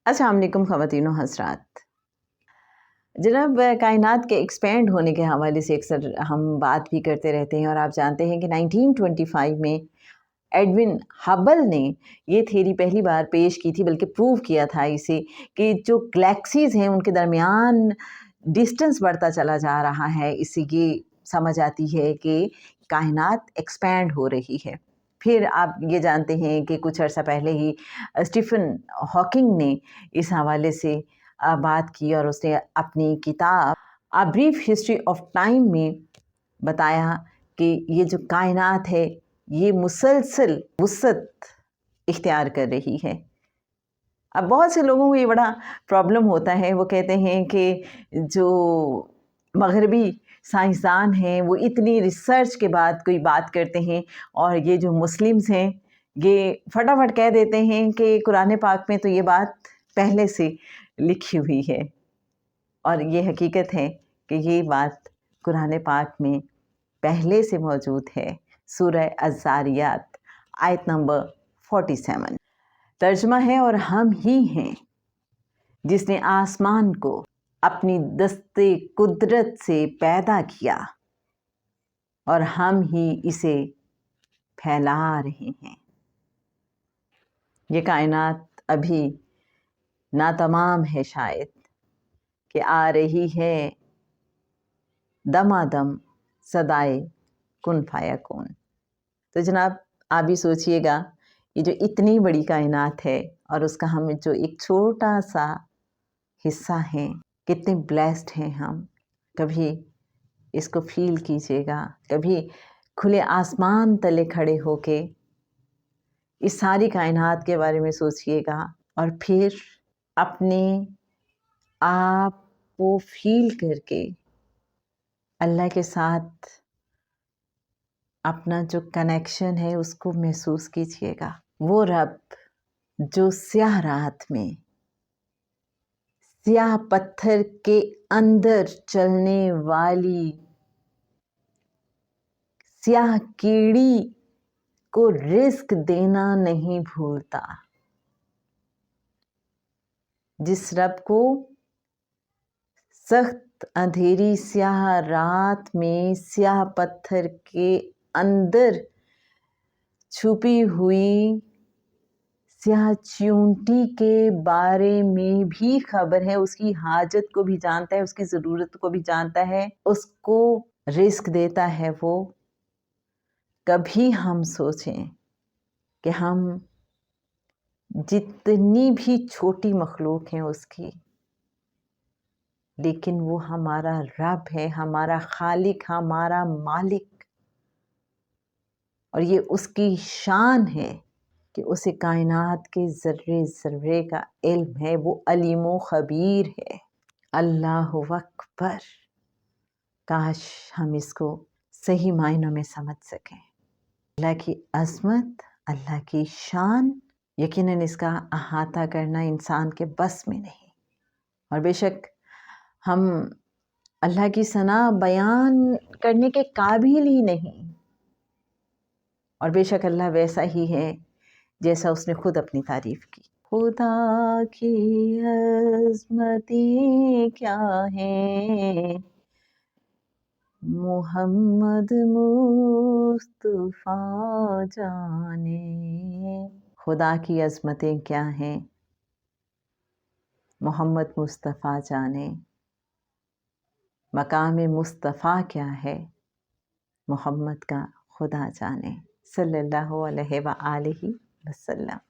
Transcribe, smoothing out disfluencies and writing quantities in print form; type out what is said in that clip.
السلام علیکم خواتین و حضرات. جناب کائنات کے ایکسپینڈ ہونے کے حوالے سے اکثر ہم بات بھی کرتے رہتے ہیں، اور آپ جانتے ہیں کہ 1925 میں ایڈون ہبل نے یہ تھیری پہلی بار پیش کی تھی، بلکہ پروو کیا تھا اسے کہ جو گلیکسیز ہیں ان کے درمیان ڈسٹنس بڑھتا چلا جا رہا ہے. اس سے یہ سمجھ آتی ہے کہ کائنات ایکسپینڈ ہو رہی ہے. پھر آپ یہ جانتے ہیں کہ کچھ عرصہ پہلے ہی اسٹیفن ہاکنگ نے اس حوالے سے بات کی، اور اس نے اپنی کتاب a brief history of time میں بتایا کہ یہ جو کائنات ہے یہ مسلسل وسعت اختیار کر رہی ہے. اب بہت سے لوگوں کو یہ بڑا پرابلم ہوتا ہے، وہ کہتے ہیں کہ جو مغربی سائنسدان ہیں وہ اتنی ریسرچ کے بعد کوئی بات کرتے ہیں، اور یہ جو مسلمز ہیں یہ فٹافٹ کہہ دیتے ہیں کہ قرآن پاک میں تو یہ بات پہلے سے لکھی ہوئی ہے. اور یہ حقیقت ہے کہ یہ بات قرآن پاک میں پہلے سے موجود ہے. سورہ الذاریات آیت نمبر 47 ترجمہ ہے، اور ہم ہی ہیں جس نے آسمان کو اپنی دست قدرت سے پیدا کیا، اور ہم ہی اسے پھیلا رہے ہیں. یہ کائنات ابھی ناتمام ہے، شاید کہ آ رہی ہے دمادم صدائے کن فیکون. تو جناب آپ بھی سوچئے گا، یہ جو اتنی بڑی کائنات ہے اور اس کا ہم جو ایک چھوٹا سا حصہ ہیں، کتنے بلیسڈ ہیں ہم. کبھی اس کو فیل کیجئے گا، کبھی کھلے آسمان تلے کھڑے ہو کے اس ساری کائنات کے بارے میں سوچئے گا، اور پھر اپنے آپ کو فیل کر کے اللہ کے ساتھ اپنا جو کنیکشن ہے اس کو محسوس کیجئے گا. وہ رب جو سیاہ رات میں سیاہ پتھر کے اندر چلنے والی سیاہ کیڑی کو رزق دینا نہیں بھولتا، جس رب کو سخت اندھیری سیاہ رات میں سیاہ پتھر کے اندر چھپی ہوئی سیاہ چیونٹی کے بارے میں بھی خبر ہے، اس کی حاجت کو بھی جانتا ہے، اس کی ضرورت کو بھی جانتا ہے، اس کو رزق دیتا ہے. وہ کبھی ہم سوچیں کہ ہم جتنی بھی چھوٹی مخلوق ہیں اس کی، لیکن وہ ہمارا رب ہے، ہمارا خالق، ہمارا مالک، اور یہ اس کی شان ہے کہ اسے کائنات کے ذرے ذرے کا علم ہے. وہ علیم و خبیر ہے. اللہ اکبر. کاش ہم اس کو صحیح معنوں میں سمجھ سکیں. اللہ کی عظمت، اللہ کی شان، یقیناً اس کا احاطہ کرنا انسان کے بس میں نہیں. اور بے شک ہم اللہ کی ثنا بیان کرنے کے قابل ہی نہیں، اور بے شک اللہ ویسا ہی ہے جیسا اس نے خود اپنی تعریف کی. خدا کی عظمتیں کیا ہیں، محمد مصطفیٰ جانے. خدا کی عظمتیں کیا ہیں، محمد مصطفیٰ جانے. مقام مصطفیٰ کیا ہے، محمد کا خدا جانے، صلی اللہ علیہ وآلہ وسلم.